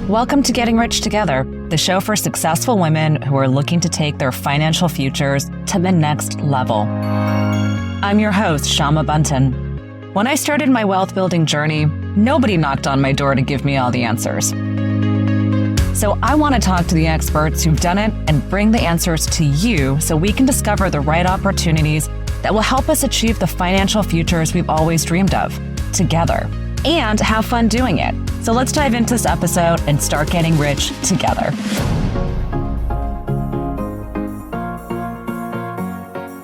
Welcome to Getting Rich Together, the show for successful women who are looking to take their financial futures to the next level. I'm your host, Shama Bunton. When I started my wealth building journey, nobody knocked on my door to give me all the answers. So I want to talk to the experts who've done it and bring the answers to you so we can discover the right opportunities that will help us achieve the financial futures we've always dreamed of, together, and have fun doing it. So let's dive into this episode and start getting rich together.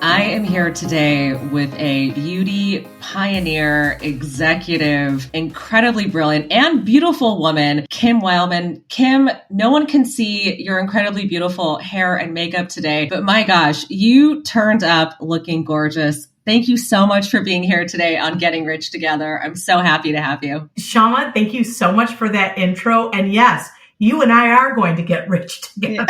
I am here today with a beauty pioneer, executive, incredibly brilliant and beautiful woman, Kim Wileman. Kim, no one can see your incredibly beautiful hair and makeup today, but my gosh, you turned up looking gorgeous. Thank you so much for being here today on Getting Rich Together. I'm so happy to have you. Shama, thank you so much for that intro. And yes, you and I are going to get rich together.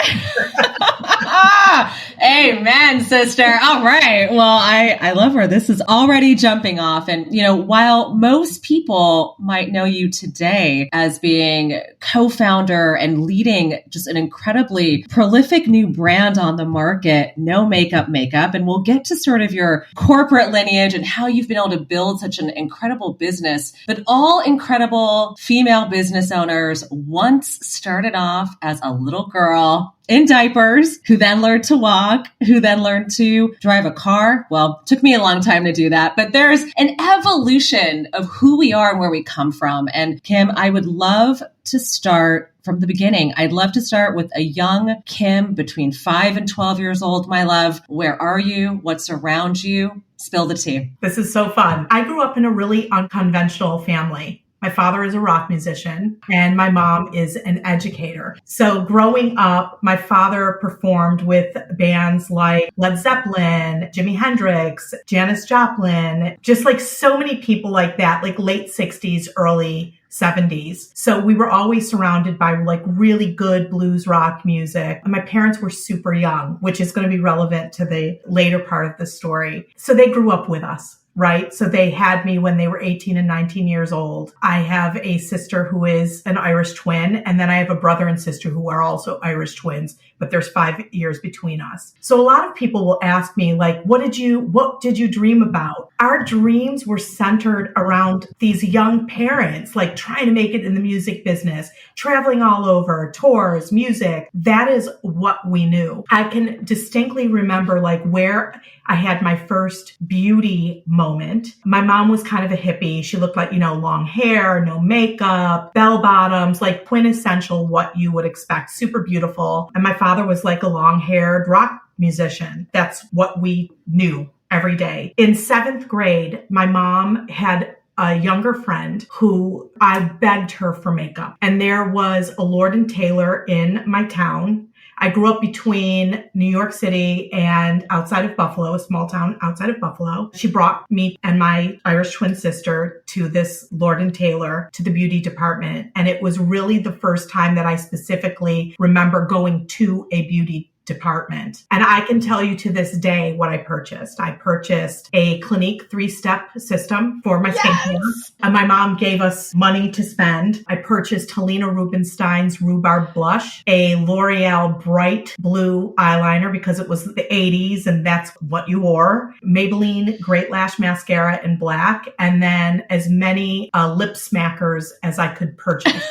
Amen, sister. All right. Well, I love where this is already jumping off. And, while most people might know you today as being co-founder and leading just an incredibly prolific new brand on the market, No Makeup Makeup, and we'll get to sort of your corporate lineage and how you've been able to build such an incredible business. But all incredible female business owners once started off as a little girl in diapers, who then learned to walk, who then learned to drive a car. Well, it took me a long time to do that, but there's an evolution of who we are and where we come from. And Kim, I would love to start from the beginning. I'd love to start with a young Kim between 5 and 12 years old, my love. Where are you? What's around you? Spill the tea. This is so fun. I grew up in a really unconventional family. My father is a rock musician and my mom is an educator. So growing up, my father performed with bands like Led Zeppelin, Jimi Hendrix, Janis Joplin, just like so many people like that, like late 60s, early 70s. So we were always surrounded by like really good blues rock music. And my parents were super young, which is going to be relevant to the later part of the story. So they grew up with us. Right? So they had me when they were 18 and 19 years old. I have a sister who is an Irish twin, and then I have a brother and sister who are also Irish twins, but there's 5 years between us. So a lot of people will ask me, like, what did you dream about? Our dreams were centered around these young parents, like trying to make it in the music business, traveling all over, tours, music. That is what we knew. I can distinctly remember like where I had my first beauty moment. My mom was kind of a hippie. She looked like, long hair, no makeup, bell bottoms, like quintessential what you would expect, super beautiful. And my father was like a long-haired rock musician. That's what we knew every day. In 7th grade, my mom had a younger friend who I begged her for makeup. And there was a Lord & Taylor in my town. I grew up between New York City and outside of Buffalo, a small town outside of Buffalo. She brought me and my Irish twin sister to this Lord & Taylor, to the beauty department. And it was really the first time that I specifically remember going to a beauty department. And I can tell you to this day what I purchased. I purchased a Clinique 3-step system for my skincare. And my mom gave us money to spend. I purchased Helena Rubinstein's Rhubarb Blush, a L'Oreal bright blue eyeliner because it was the 80s and that's what you wore, Maybelline Great Lash Mascara in black, and then as many lip smackers as I could purchase.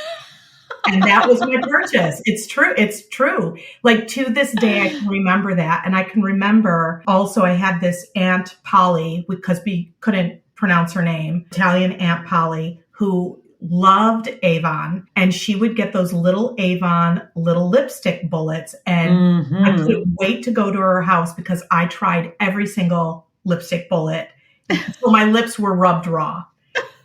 And that was my purchase. It's true. It's true. Like to this day, I can remember that. And I can remember also I had this Aunt Polly, because we couldn't pronounce her name, Italian Aunt Polly, who loved Avon. And she would get those little Avon little lipstick bullets. And I couldn't wait to go to her house because I tried every single lipstick bullet. So my lips were rubbed raw.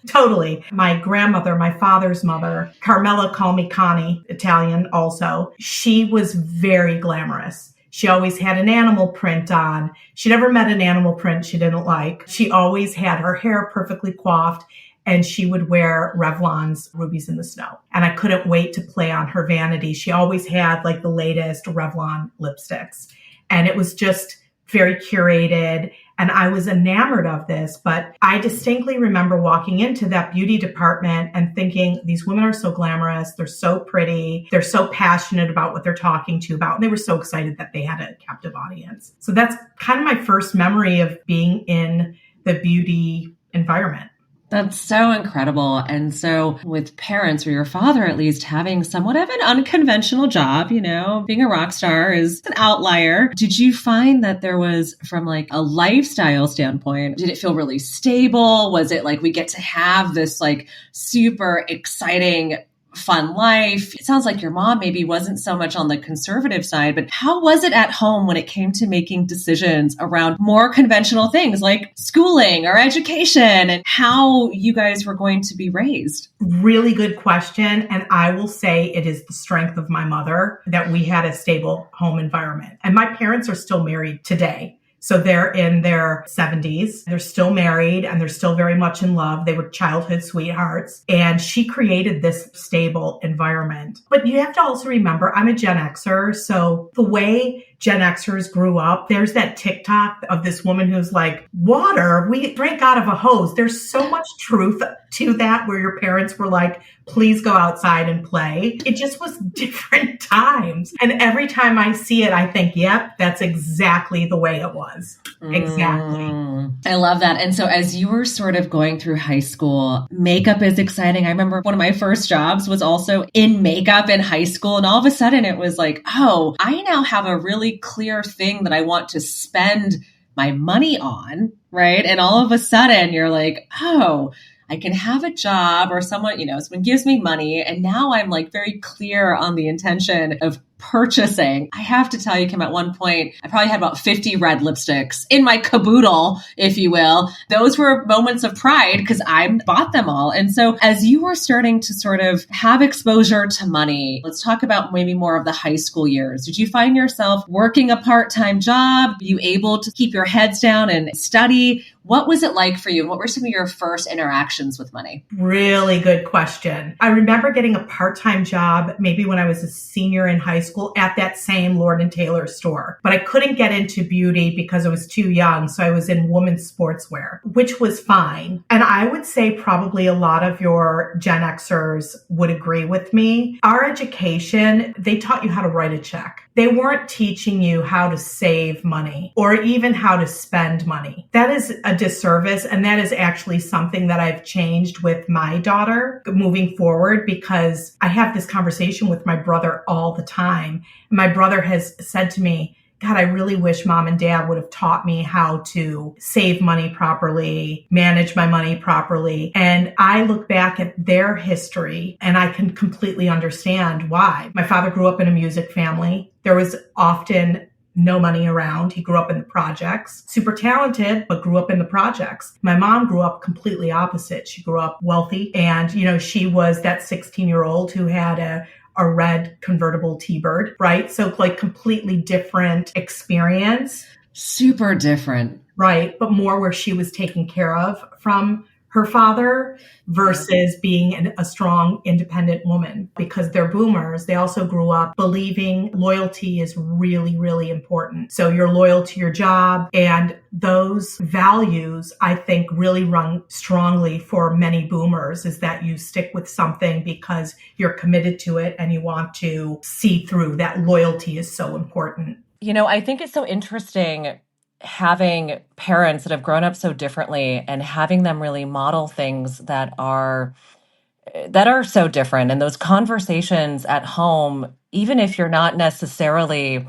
Totally. My grandmother, my father's mother, Carmela, call me Connie, Italian also. She was very glamorous. She always had an animal print on. She never met an animal print she didn't like. She always had her hair perfectly coiffed and she would wear Revlon's Rubies in the Snow. And I couldn't wait to play on her vanity. She always had like the latest Revlon lipsticks. And it was just very curated. And I was enamored of this, but I distinctly remember walking into that beauty department and thinking, these women are so glamorous. They're so pretty. They're so passionate about what they're talking to you about. And they were so excited that they had a captive audience. So that's kind of my first memory of being in the beauty environment. That's so incredible. And so with parents, or your father at least, having somewhat of an unconventional job, being a rock star is an outlier. Did you find that there was, from like a lifestyle standpoint, did it feel really stable? Was it like we get to have this like super exciting fun life? It sounds like your mom maybe wasn't so much on the conservative side, but how was it at home when it came to making decisions around more conventional things like schooling or education and how you guys were going to be raised? Really good question. And I will say it is the strength of my mother that we had a stable home environment. And my parents are still married today. So they're in their 70s. They're still married and they're still very much in love. They were childhood sweethearts. And she created this stable environment. But you have to also remember, I'm a Gen Xer. So the way Gen Xers grew up, there's that TikTok of this woman who's like, water, we drank out of a hose. There's so much truth to that, where your parents were like, please go outside and play. It just was different times. And every time I see it, I think, yep, that's exactly the way it was. Exactly. I love that. And so as you were sort of going through high school, makeup is exciting. I remember one of my first jobs was also in makeup in high school. And all of a sudden it was like, oh, I now have a really clear thing that I want to spend my money on, right? And all of a sudden you're like, oh, I can have a job, or someone gives me money. And now I'm like very clear on the intention of purchasing. I have to tell you, Kim, at one point, I probably had about 50 red lipsticks in my caboodle, if you will. Those were moments of pride because I bought them all. And so as you were starting to sort of have exposure to money, let's talk about maybe more of the high school years. Did you find yourself working a part-time job? Were you able to keep your heads down and study? What was it like for you? And what were some of your first interactions with money? Really good question. I remember getting a part-time job maybe when I was a senior in high school at that same Lord & Taylor store. But I couldn't get into beauty because I was too young. So I was in women's sportswear, which was fine. And I would say probably a lot of your Gen Xers would agree with me. Our education, they taught you how to write a check. They weren't teaching you how to save money or even how to spend money. That is a disservice. And that is actually something that I've changed with my daughter moving forward, because I have this conversation with my brother all the time. My brother has said to me, God, I really wish mom and dad would have taught me how to save money properly, manage my money properly. And I look back at their history and I can completely understand why. My father grew up in a music family. There was often no money around. He grew up in the projects, super talented, but grew up in the projects. My mom grew up completely opposite. She grew up wealthy and, she was that 16-year-old who had a red convertible T-Bird, right? So like completely different experience. Super different. Right. But more where she was taken care of from her father versus being a strong, independent woman. Because they're boomers, they also grew up believing loyalty is really, really important. So you're loyal to your job, and those values, I think, really run strongly for many boomers, is that you stick with something because you're committed to it and you want to see through. That loyalty is so important. I think it's so interesting having parents that have grown up so differently and having them really model things that are so different. And those conversations at home, even if you're not necessarily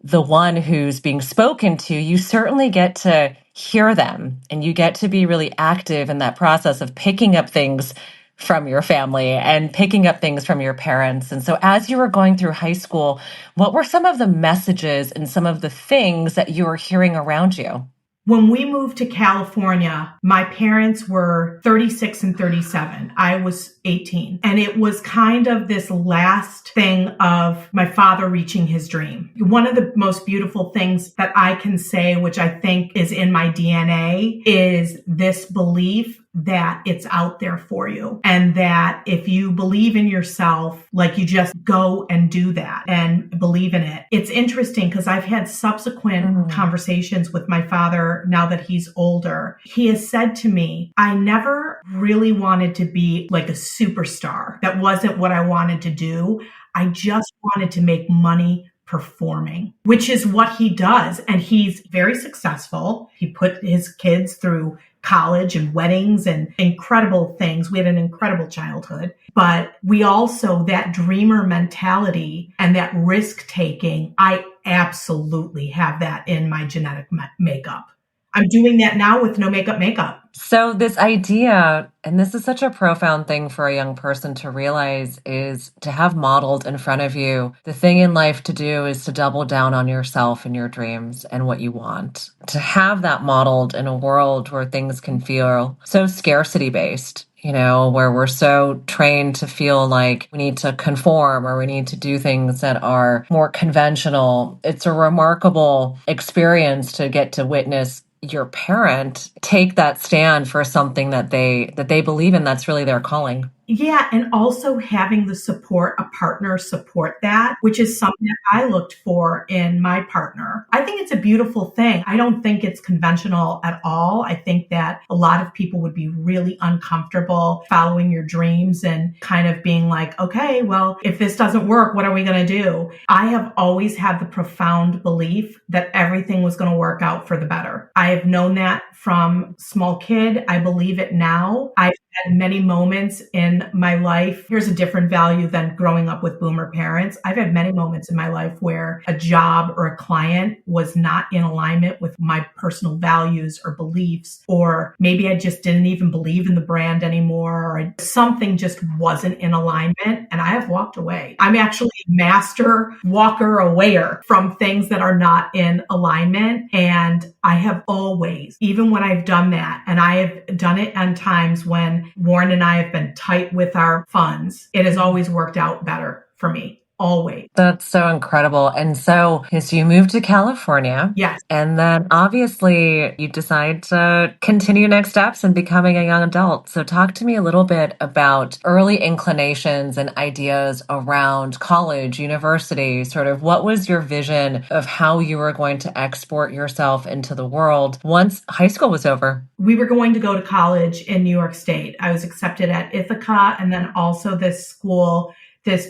the one who's being spoken to, you certainly get to hear them and you get to be really active in that process of picking up things from your family and picking up things from your parents. And so as you were going through high school, what were some of the messages and some of the things that you were hearing around you? When we moved to California, my parents were 36 and 37. I was 18. And it was kind of this last thing of my father reaching his dream. One of the most beautiful things that I can say, which I think is in my DNA, is this belief that it's out there for you. And that if you believe in yourself, like you just go and do that and believe in it. It's interesting because I've had subsequent conversations with my father now that he's older. He has said to me, I never really wanted to be like a superstar. That wasn't what I wanted to do. I just wanted to make money performing, which is what he does. And he's very successful. He put his kids through college and weddings and incredible things. We had an incredible childhood, but we also, that dreamer mentality and that risk taking, I absolutely have that in my genetic makeup. I'm doing that now with no makeup. So this idea, and this is such a profound thing for a young person to realize, is to have modeled in front of you. The thing in life to do is to double down on yourself and your dreams and what you want. To have that modeled in a world where things can feel so scarcity based, where we're so trained to feel like we need to conform or we need to do things that are more conventional. It's a remarkable experience to get to witness your parent take that stand for something that they believe in, that's really their calling. Yeah. And also having the support, a partner support that, which is something that I looked for in my partner. I think it's a beautiful thing. I don't think it's conventional at all. I think that a lot of people would be really uncomfortable following your dreams and kind of being like, okay, well, if this doesn't work, what are we going to do? I have always had the profound belief that everything was going to work out for the better. I have known that from small kid. I believe it now. I've had many moments in my life. Here's a different value than growing up with boomer parents. I've had many moments in my life where a job or a client was not in alignment with my personal values or beliefs, or maybe I just didn't even believe in the brand anymore, or something just wasn't in alignment, and I have walked away. I'm actually a master walker awayer from things that are not in alignment, and I have always, even when I've done that, and I have done it on times when Warren and I have been tight with our funds, it has always worked out better for me. Always. That's so incredible. And so you moved to California. Yes. And then obviously you decide to continue next steps in becoming a young adult. So talk to me a little bit about early inclinations and ideas around college, university, sort of what was your vision of how you were going to export yourself into the world once high school was over? We were going to go to college in New York State. I was accepted at Ithaca and then also this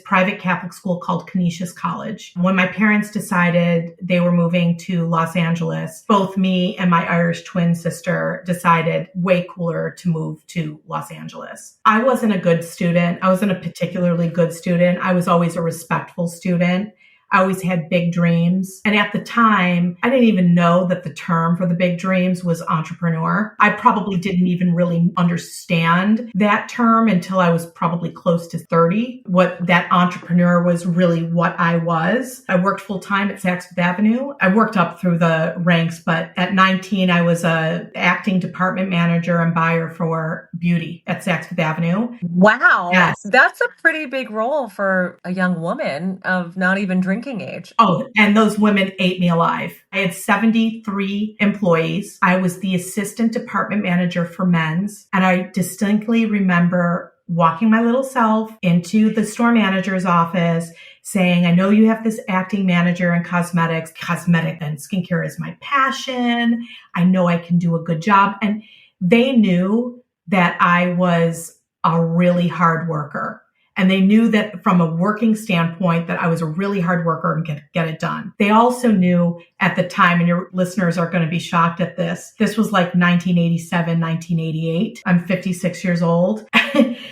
private Catholic school called Canisius College. When my parents decided they were moving to Los Angeles, both me and my Irish twin sister decided way cooler to move to Los Angeles. I wasn't a good student. I wasn't a particularly good student. I was always a respectful student. I always had big dreams. And at the time, I didn't even know that the term for the big dreams was entrepreneur. I probably didn't even really understand that term until I was probably close to 30. What that entrepreneur was really what I was. I worked full time at Saks Fifth Avenue. I worked up through the ranks, but at 19, I was a acting department manager and buyer for beauty at Saks Fifth Avenue. Wow. Yes. That's a pretty big role for a young woman of not even drinking age. Oh, and those women ate me alive. I had 73 employees. I was the assistant department manager for men's. And I distinctly remember walking my little self into the store manager's office saying, I know you have this acting manager in cosmetic and skincare is my passion. I know I can do a good job. And they knew that I was a really hard worker. And they knew that from a working standpoint that I was a really hard worker and get it done. They also knew at the time, and your listeners are going to be shocked at this was like 1987, 1988. I'm 56 years old.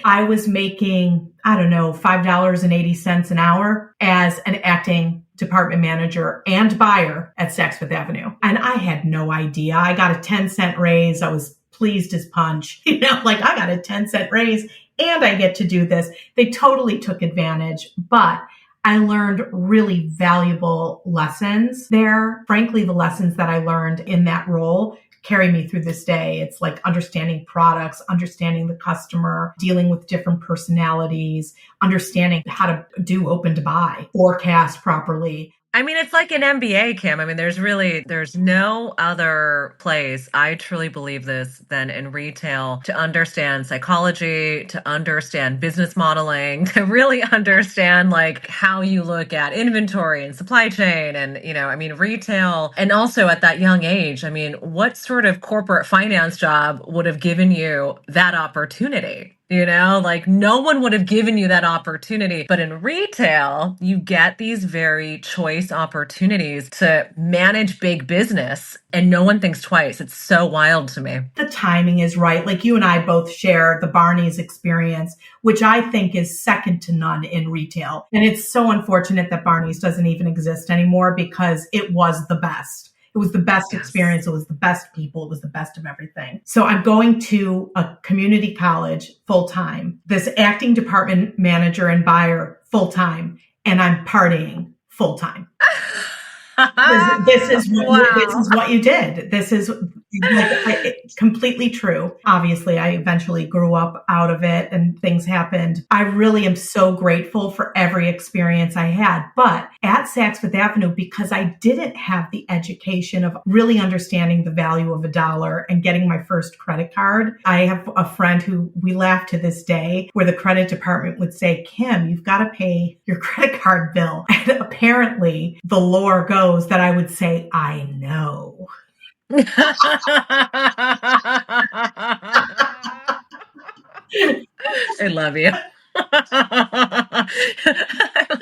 I was making, $5.80 an hour as an acting department manager and buyer at Saks Fifth Avenue. And I had no idea. I got a 10-cent raise. I was pleased as punch. I got a 10-cent raise. And I get to do this. They totally took advantage, but I learned really valuable lessons there. Frankly, the lessons that I learned in that role carry me through this day. It's like understanding products, understanding the customer, dealing with different personalities, understanding how to do open to buy, forecast properly. I mean, it's like an MBA, Kim. I mean, there's no other place, I truly believe this, than in retail to understand psychology, to understand business modeling, to really understand like how you look at inventory and supply chain. And, I mean, retail. And also at that young age, I mean, what sort of corporate finance job would have given you that opportunity? Like no one would have given you that opportunity. But in retail, you get these very choice opportunities to manage big business and no one thinks twice. It's so wild to me. The timing is right. Like you and I both share the Barney's experience, which I think is second to none in retail. And it's so unfortunate that Barney's doesn't even exist anymore because it was the best. It was the best experience. It was the best people. It was the best of everything. So I'm going to a community college full time, this acting department manager and buyer full time, and I'm partying full time. This is what you did. This is completely true. Obviously, I eventually grew up out of it and things happened. I really am so grateful for every experience I had. But at Saks Fifth Avenue, because I didn't have the education of really understanding the value of a dollar and getting my first credit card, I have a friend who we laugh to this day where the credit department would say, Kim, you've got to pay your credit card bill. And apparently the lore goes that I would say, I know. I love you. I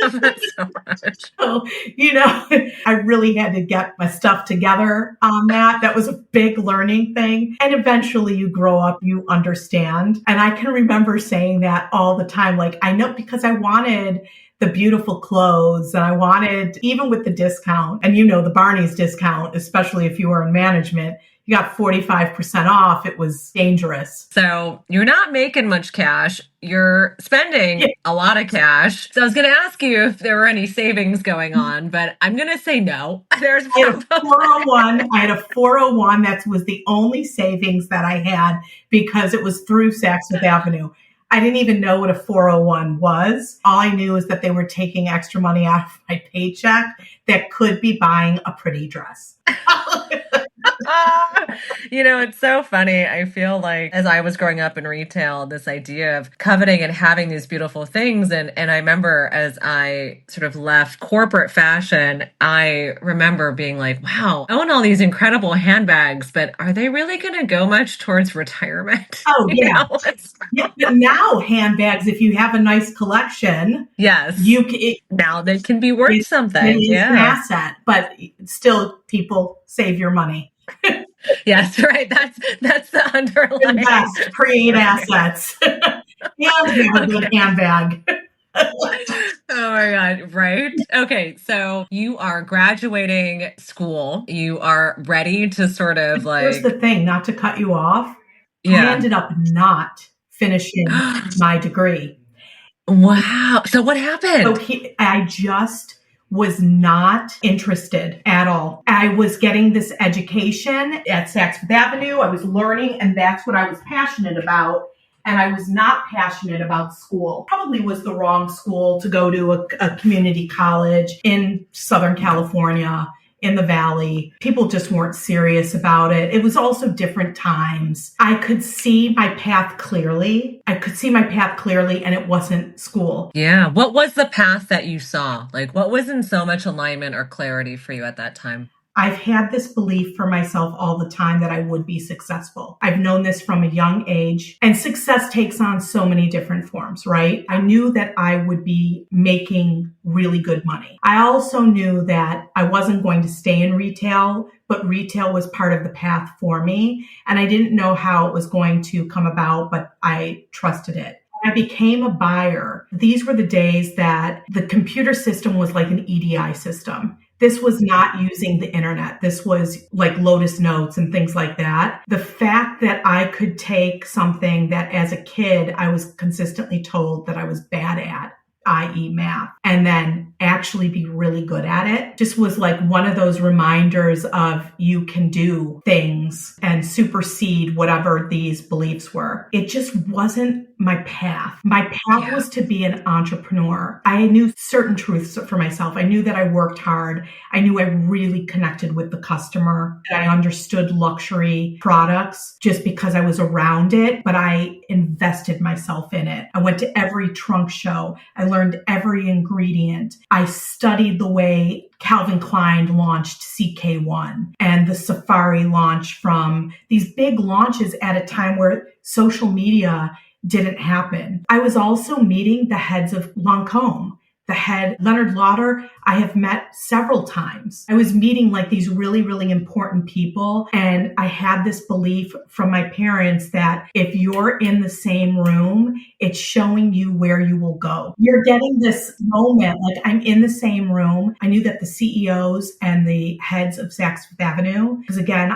love that so much. So, I really had to get my stuff together on that. That was a big learning thing. And eventually you grow up, you understand. And I can remember saying that all the time. Like, I know because I wanted the beautiful clothes and I wanted, even with the discount, and the Barney's discount, especially if you were in management, you got 45% off. It was dangerous. So you're not making much cash. You're spending a lot of cash. So I was going to ask you if there were any savings going on, but I'm going to say no. I had a 401. I had a 401. That was the only savings that I had because it was through Saks Fifth Avenue. I didn't even know what a 401 was. All I knew is that they were taking extra money out of my paycheck that could be buying a pretty dress. It's so funny. I feel like as I was growing up in retail, this idea of coveting and having these beautiful things. And I remember as I sort of left corporate fashion, I remember being like, wow, I own all these incredible handbags, but are they really going to go much towards retirement? Oh, yeah. But now handbags, if you have a nice collection, yes, now they can be worth something. It's an asset, but still people save your money. Yes, right. That's the underlying. Invest, create assets. And have a good handbag. Oh my God. Right. Okay. So you are graduating school. You are ready to sort of Here's the thing, not to cut you off. Yeah. I ended up not finishing my degree. Wow. So what happened? So I just was not interested at all. I was getting this education at Saks Fifth Avenue. I was learning, and that's what I was passionate about. And I was not passionate about school. Probably was the wrong school to go to a community college in Southern California, in the Valley. People just weren't serious about it. It was also different times. I could see my path clearly. And it wasn't school. Yeah. What was the path that you saw? Like, what was in so much alignment or clarity for you at that time? I've had this belief for myself all the time that I would be successful. I've known this from a young age, and success takes on so many different forms, right? I knew that I would be making really good money. I also knew that I wasn't going to stay in retail, but retail was part of the path for me. And I didn't know how it was going to come about, but I trusted it. I became a buyer. These were the days that the computer system was like an EDI system. This was not using the internet. This was like Lotus Notes and things like that. The fact that I could take something that as a kid, I was consistently told that I was bad at, i.e. math, and then actually be really good at it, just was like one of those reminders of you can do things and supersede whatever these beliefs were. It just wasn't my path. My path was to be an entrepreneur. I knew certain truths for myself. I knew that I worked hard. I knew I really connected with the customer. I understood luxury products just because I was around it, but I invested myself in it. I went to every trunk show. I learned every ingredient. I studied the way Calvin Klein launched CK1 and the Safari launch, from these big launches at a time where social media didn't happen. I was also meeting the heads of Lancôme. The head, Leonard Lauder, I have met several times. I was meeting like these really, really important people. And I had this belief from my parents that if you're in the same room, it's showing you where you will go. You're getting this moment, like I'm in the same room. I knew that the CEOs and the heads of Saks Fifth Avenue, because again,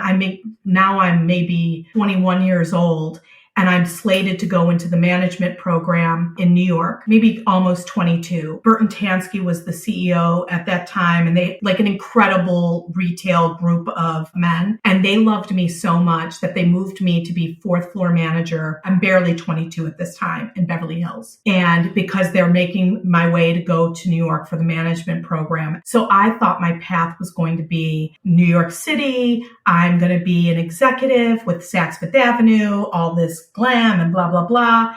now I'm maybe 21 years old. And I'm slated to go into the management program in New York, maybe almost 22. Burton Tansky was the CEO at that time, and they like an incredible retail group of men. And they loved me so much that they moved me to be fourth floor manager. I'm barely 22 at this time in Beverly Hills. And because they're making my way to go to New York for the management program. So I thought my path was going to be New York City. I'm going to be an executive with Saks Fifth Avenue, all this glam and blah, blah, blah.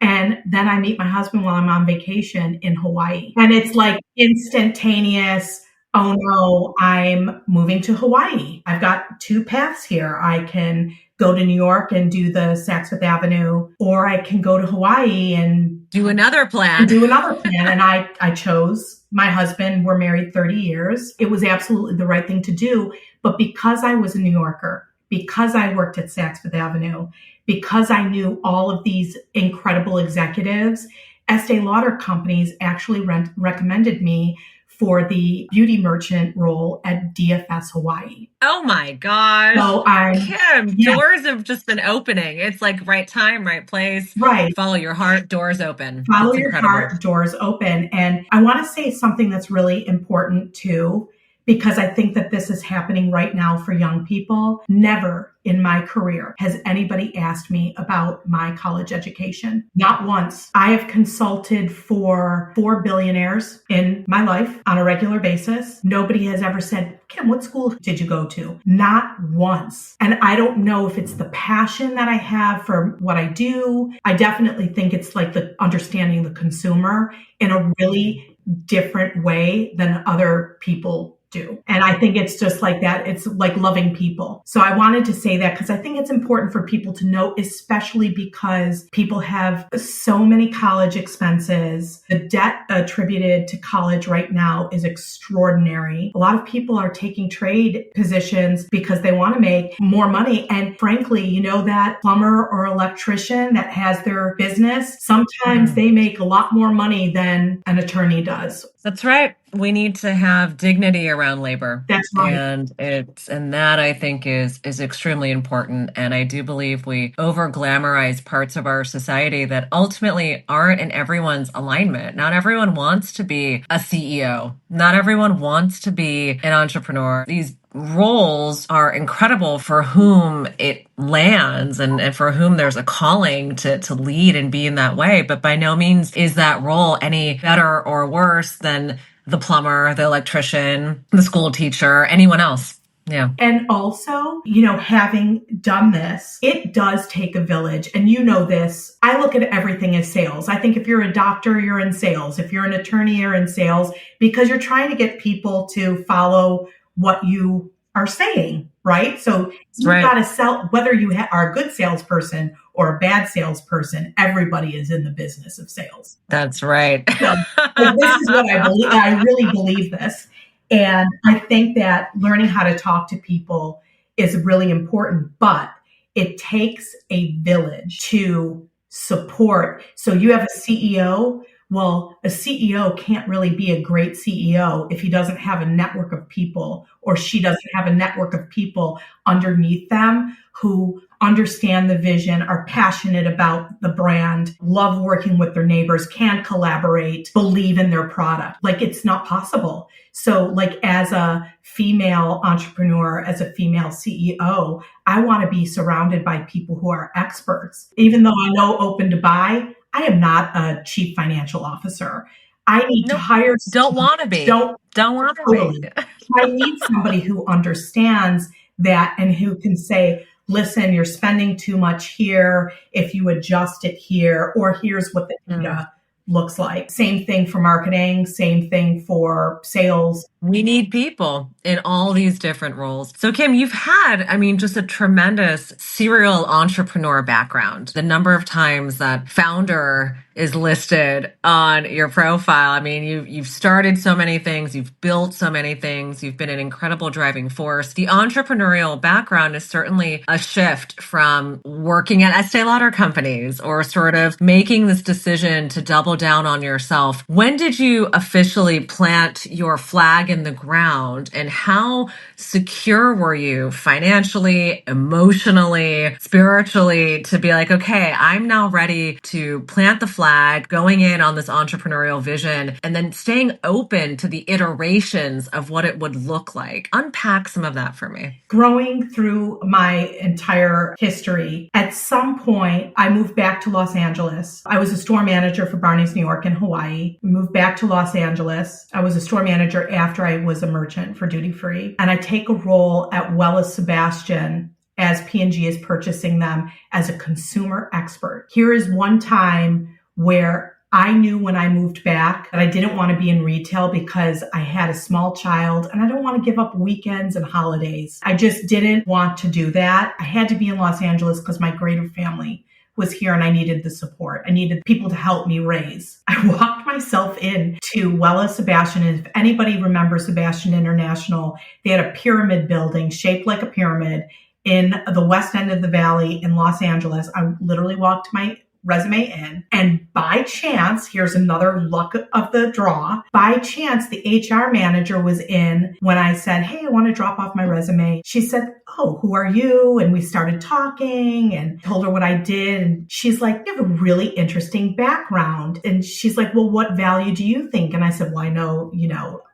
And then I meet my husband while I'm on vacation in Hawaii. And it's like instantaneous. Oh no, I'm moving to Hawaii. I've got two paths here. I can go to New York and do the Saks Fifth Avenue, or I can go to Hawaii and do another plan. And I chose my husband. We're married 30 years. It was absolutely the right thing to do. But because I was a New Yorker, because I worked at Saks Fifth Avenue, because I knew all of these incredible executives, Estee Lauder companies actually recommended me for the beauty merchant role at DFS Hawaii. Oh my gosh. So Kim, doors have just been opening. It's like right time, right place. Right. Follow your heart, doors open. Follow your heart, doors open. And I want to say something that's really important too, because I think that this is happening right now for young people. Never in my career has anybody asked me about my college education. Not once. I have consulted for 4 billionaires in my life on a regular basis. Nobody has ever said, Kim, what school did you go to? Not once. And I don't know if it's the passion that I have for what I do. I definitely think it's like the understanding the consumer in a really different way than other people do. And I think it's just like that. It's like loving people. So I wanted to say that because I think it's important for people to know, especially because people have so many college expenses. The debt attributed to college right now is extraordinary. A lot of people are taking trade positions because they want to make more money. And frankly, you know, that plumber or electrician that has their business, sometimes they make a lot more money than an attorney does. That's right. We need to have dignity around labor. That's right. And that I think is extremely important. And I do believe we over glamorize parts of our society that ultimately aren't in everyone's alignment. Not everyone wants to be a CEO. Not everyone wants to be an entrepreneur. These roles are incredible for whom it lands and for whom there's a calling to lead and be in that way. But by no means is that role any better or worse than the plumber, the electrician, the school teacher, anyone else. Yeah. And also, you know, having done this, it does take a village. And you know this, I look at everything as sales. I think if you're a doctor, you're in sales. If you're an attorney, you're in sales because you're trying to get people to follow what you are saying, right? So you got to sell, whether you are a good salesperson or a bad salesperson, everybody is in the business of sales. That's right. So this is what I believe. I really believe this. And I think that learning how to talk to people is really important, but it takes a village to support. So you have a CEO. Well, a CEO can't really be a great CEO if he doesn't have a network of people or she doesn't have a network of people underneath them who understand the vision, are passionate about the brand, love working with their neighbors, can collaborate, believe in their product. Like, it's not possible. So like, as a female entrepreneur, as a female CEO, I want to be surrounded by people who are experts. Even though I know open to buy, I am not a chief financial officer. I need to hire. Don't want to be. Don't want to be. I need somebody who understands that and who can say, listen, you're spending too much here. If you adjust it here, or here's what the data looks like. Same thing for marketing, same thing for sales. We need people in all these different roles. So Kim, you've had, just a tremendous serial entrepreneur background. The number of times that founder is listed on your profile. You've started so many things, you've built so many things, you've been an incredible driving force. The entrepreneurial background is certainly a shift from working at Estee Lauder companies or sort of making this decision to double down on yourself. When did you officially plant your flag in the ground, and how secure were you financially, emotionally, spiritually to be like, okay, I'm now ready to plant the flag, going in on this entrepreneurial vision, and then staying open to the iterations of what it would look like? Unpack some of that for me. Growing through my entire history, at some point, I moved back to Los Angeles. I was a store manager for Barney's New York and Hawaii. Moved back to Los Angeles. I was a store manager after I was a merchant for duty free. And I take a role at Wella Sebastian as P&G is purchasing them as a consumer expert. Here is one time where I knew when I moved back that I didn't want to be in retail because I had a small child and I don't want to give up weekends and holidays. I just didn't want to do that. I had to be in Los Angeles because my greater family was here and I needed the support. I needed people to help me raise. I walked myself in to Wella Sebastian. And if anybody remembers Sebastian International, they had a pyramid building shaped like a pyramid in the west end of the valley in Los Angeles. I literally walked my resume in, and by chance, here's another luck of the draw. By chance, the HR manager was in when I said, hey, I want to drop off my resume. She said, oh, who are you? And we started talking and told her what I did. And she's like, you have a really interesting background. And she's like, well, what value do you think? And I said, well, I know,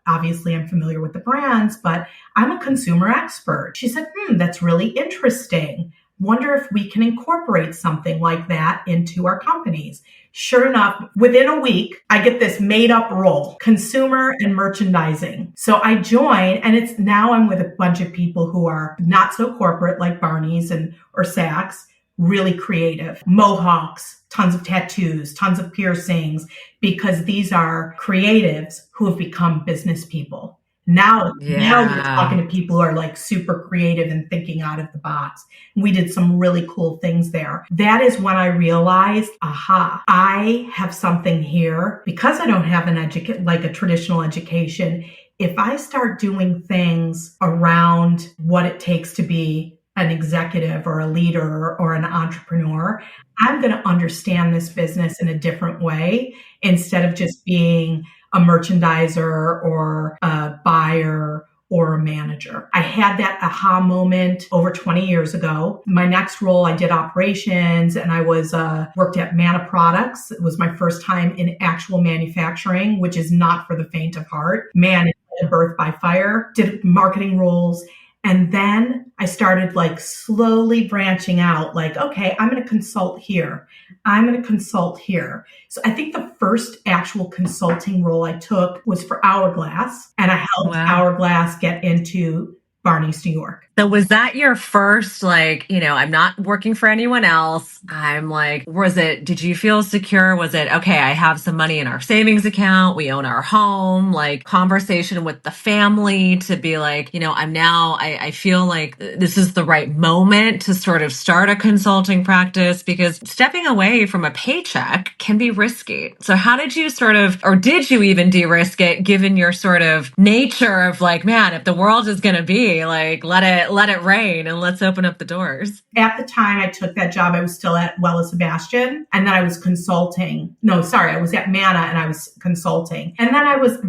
obviously I'm familiar with the brands, but I'm a consumer expert. She said, that's really interesting. Wonder if we can incorporate something like that into our companies. Sure enough, within a week, I get this made up role, consumer and merchandising. So I join, and now I'm with a bunch of people who are not so corporate like Barney's or Saks, really creative, mohawks, tons of tattoos, tons of piercings, because these are creatives who have become business people. Now you're talking to people who are like super creative and thinking out of the box. We did some really cool things there. That is when I realized, I have something here because I don't have a traditional education. If I start doing things around what it takes to be an executive or a leader or an entrepreneur, I'm going to understand this business in a different way instead of just being a merchandiser or a buyer or a manager. I had that aha moment over 20 years ago. My next role, I did operations and I worked at Manna Products. It was my first time in actual manufacturing, which is not for the faint of heart. Man, it's birth by fire. Did marketing roles. And then I started slowly branching out, okay, I'm going to consult here. I'm going to consult here. So I think the first actual consulting role I took was for Hourglass, and I helped Hourglass get into Barney's New York. So was that your first, I'm not working for anyone else. Did you feel secure? Was it, okay, I have some money in our savings account. We own our home, conversation with the family to be I feel like this is the right moment to sort of start a consulting practice, because stepping away from a paycheck can be risky. So how did you did you even de-risk it given your sort of nature of man, if the world is going to be let it rain and let's open up the doors? At the time I took that job, I was still at Wella Sebastian, and then I was consulting. No, sorry, I was at Manna and I was consulting. And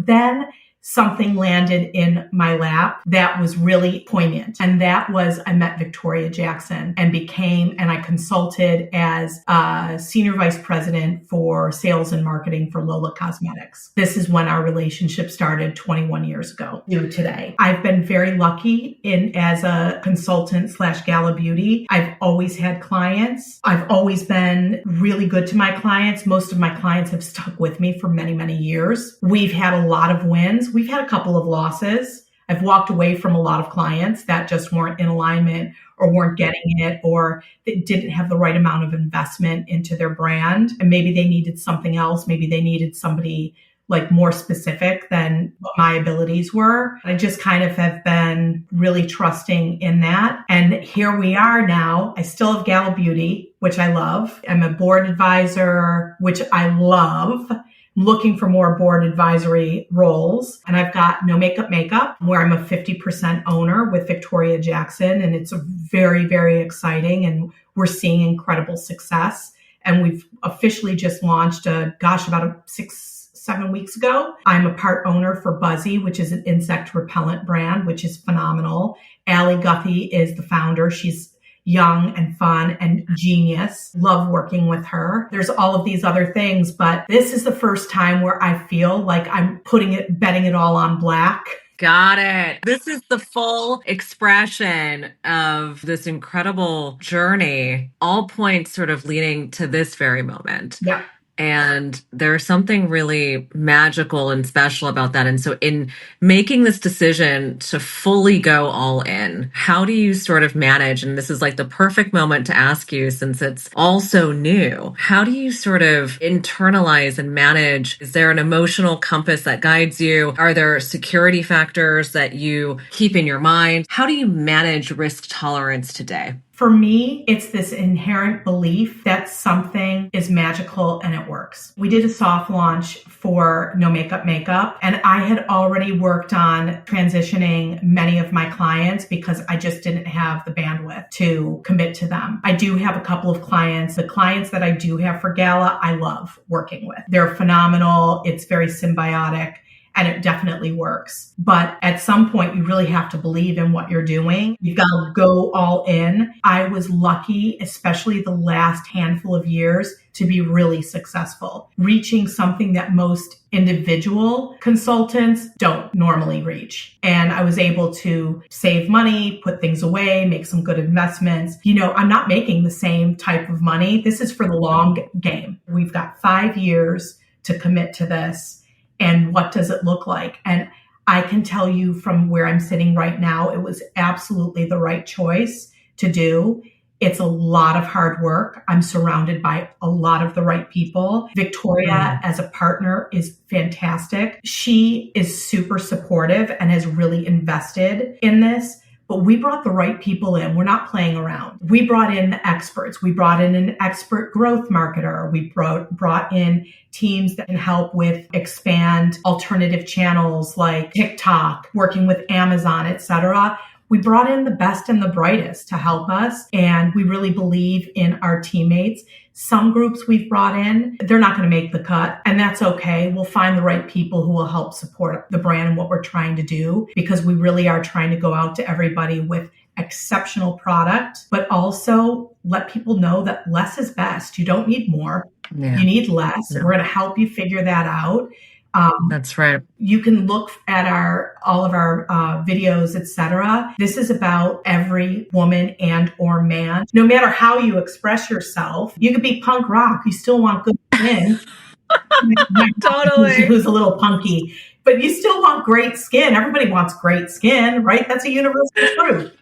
then something landed in my lap that was really poignant. And that was, I met Victoria Jackson and I consulted as a senior vice president for sales and marketing for Lola Cosmetics. This is when our relationship started 21 years ago to today. I've been very lucky as a consultant / Gala Beauty. I've always had clients. I've always been really good to my clients. Most of my clients have stuck with me for many, many years. We've had a lot of wins. We've had a couple of losses. I've walked away from a lot of clients that just weren't in alignment or weren't getting it, or they didn't have the right amount of investment into their brand. And maybe they needed something else. Maybe they needed somebody like more specific than what my abilities were. I just kind of have been really trusting in that. And here we are now. I still have Gala Beauty, which I love. I'm a board advisor, which I love. I'm looking for more board advisory roles. And I've got No Makeup, where I'm a 50% owner with Victoria Jackson. And it's very, very exciting. And we're seeing incredible success. And we've officially just launched about 6-7 weeks ago. I'm a part owner for Buzzy, which is an insect repellent brand, which is phenomenal. Allie Guthie is the founder. She's young and fun and genius. Love working with her. There's all of these other things, but this is the first time where I feel like I'm betting it all on black. Got it. This is the full expression of this incredible journey, all points sort of leading to this very moment. Yeah. And there's something really magical and special about that. And so in making this decision to fully go all in, how do you sort of manage, and this is like the perfect moment to ask you since it's all so new, how do you sort of internalize and manage? Is there an emotional compass that guides you? Are there security factors that you keep in your mind? How do you manage risk tolerance today? For me, it's this inherent belief that something is magical and it works. We did a soft launch for No Makeup, and I had already worked on transitioning many of my clients because I just didn't have the bandwidth to commit to them. I do have a couple of clients. The clients that I do have for Gala, I love working with. They're phenomenal. It's very symbiotic. And it definitely works. But at some point, you really have to believe in what you're doing. You've got to go all in. I was lucky, especially the last handful of years, to be really successful, reaching something that most individual consultants don't normally reach. And I was able to save money, put things away, make some good investments. I'm not making the same type of money. This is for the long game. We've got 5 years to commit to this. And what does it look like? And I can tell you from where I'm sitting right now, it was absolutely the right choice to do. It's a lot of hard work. I'm surrounded by a lot of the right people. Victoria, as a partner, is fantastic. She is super supportive and has really invested in this. But we brought the right people in. We're not playing around. We brought in the experts. We brought in an expert growth marketer. We brought in teams that can help with expand alternative channels like TikTok, working with Amazon, etc. We brought in the best and the brightest to help us. And we really believe in our teammates. Some groups we've brought in, they're not going to make the cut, and that's okay. We'll find the right people who will help support the brand and what we're trying to do, because we really are trying to go out to everybody with exceptional product, but also let people know that less is best. You don't need more. Yeah. You need less. Yeah. We're going to help you figure that out. That's right. You can look at all of our videos, etc. This is about every woman and or man. No matter how you express yourself, you could be punk rock. You still want good skin. Totally. Who's a little punky, but you still want great skin. Everybody wants great skin, right? That's a universal truth.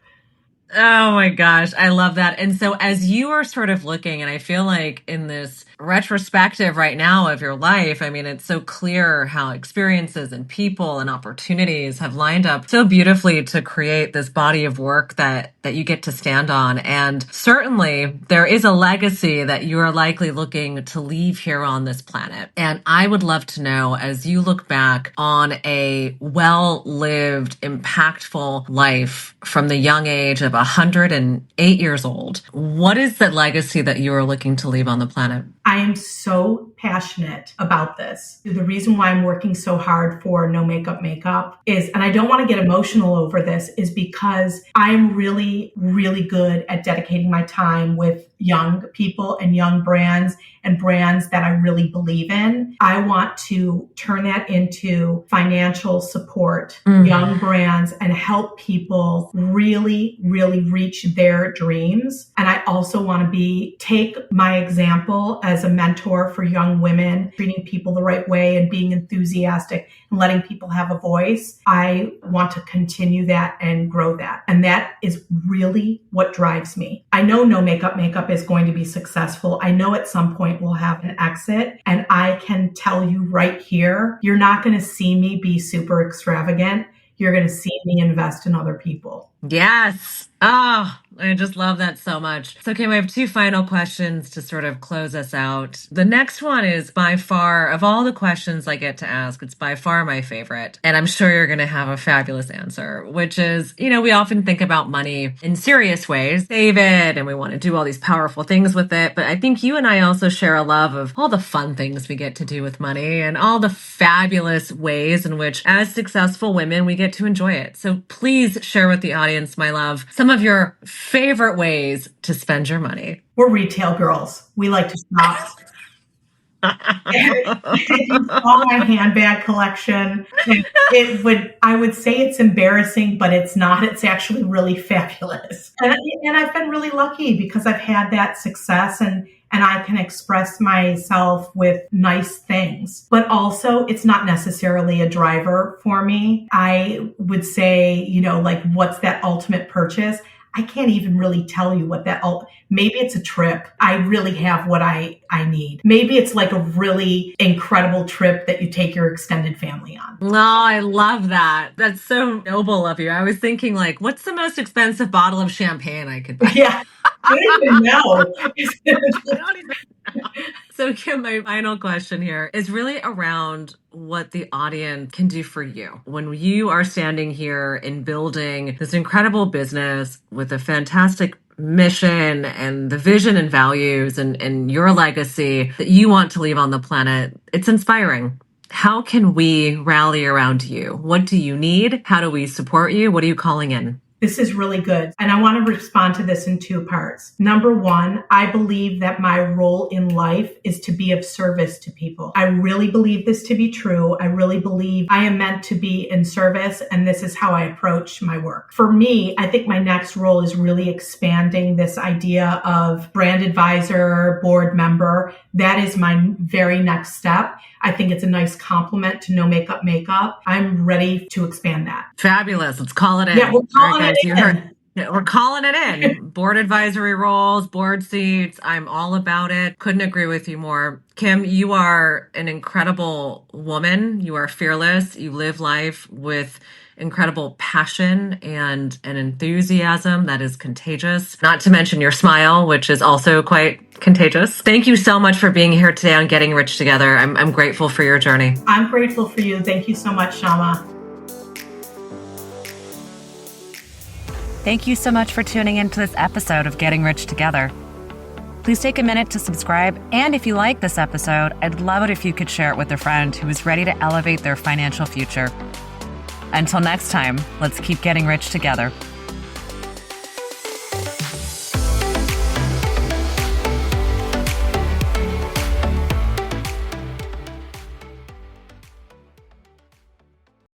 Oh my gosh, I love that. And so as you are sort of looking, and I feel like in this retrospective right now of your life, I mean, it's so clear how experiences and people and opportunities have lined up so beautifully to create this body of work that you get to stand on. And certainly there is a legacy that you are likely looking to leave here on this planet. And I would love to know, as you look back on a well-lived, impactful life from the young age of 108 years old, what is the legacy that you are looking to leave on the planet? I am so passionate about this. The reason why I'm working so hard for No Makeup Makeup is, and I don't want to get emotional over this, is because I'm really, really good at dedicating my time with young people and young brands and brands that I really believe in. I want to turn that into financial support, young brands, and help people really, really reach their dreams. And I also want to take my example as a mentor for young women, treating people the right way and being enthusiastic and letting people have a voice. I want to continue that and grow that. And that is really what drives me. I know No Makeup Makeup is going to be successful. I know at some point we'll have an exit. And I can tell you right here, you're not going to see me be super extravagant. You're going to see me invest in other people. Yes. Oh, I just love that so much. So, Kim, I have two final questions to sort of close us out. The next one is by far, of all the questions I get to ask, it's by far my favorite. And I'm sure you're going to have a fabulous answer, which is, we often think about money in serious ways, save it, and we want to do all these powerful things with it. But I think you and I also share a love of all the fun things we get to do with money and all the fabulous ways in which, as successful women, we get to enjoy it. So please share with the audience, my love, some of your favorite ways to spend your money. We're retail girls. We like to shop. If you saw my handbag collection, I would say it's embarrassing, but it's not. It's actually really fabulous. And I've been really lucky because I've had that success and I can express myself with nice things. But also, it's not necessarily a driver for me. I would say, what's that ultimate purchase? I can't even really tell you what maybe it's a trip. I really have what I need. Maybe it's like a really incredible trip that you take your extended family on. Oh, I love that. That's so noble of you. I was thinking what's the most expensive bottle of champagne I could buy? Yeah. I don't even know. I don't even know. So, Kim, my final question here is really around what the audience can do for you. When you are standing here and building this incredible business with a fantastic mission and the vision and values and your legacy that you want to leave on the planet, it's inspiring. How can we rally around you? What do you need? How do we support you? What are you calling in? This is really good. And I want to respond to this in two parts. Number one, I believe that my role in life is to be of service to people. I really believe this to be true. I really believe I am meant to be in service, and this is how I approach my work. For me, I think my next role is really expanding this idea of brand advisor, board member. That is my very next step. I think it's a nice compliment to No Makeup Makeup. I'm ready to expand that. Fabulous. Let's call it in. Yeah, we're calling it in. We're calling it in. Board advisory roles, board seats. I'm all about it. Couldn't agree with you more. Kim, you are an incredible woman. You are fearless. You live life with incredible passion and an enthusiasm that is contagious. Not to mention your smile, which is also quite contagious. Thank you so much for being here today on Getting Rich Together. I'm grateful for your journey. I'm grateful for you. Thank you so much, Shama. Thank you so much for tuning into this episode of Getting Rich Together. Please take a minute to subscribe. And if you like this episode, I'd love it if you could share it with a friend who is ready to elevate their financial future. Until next time, let's keep getting rich together.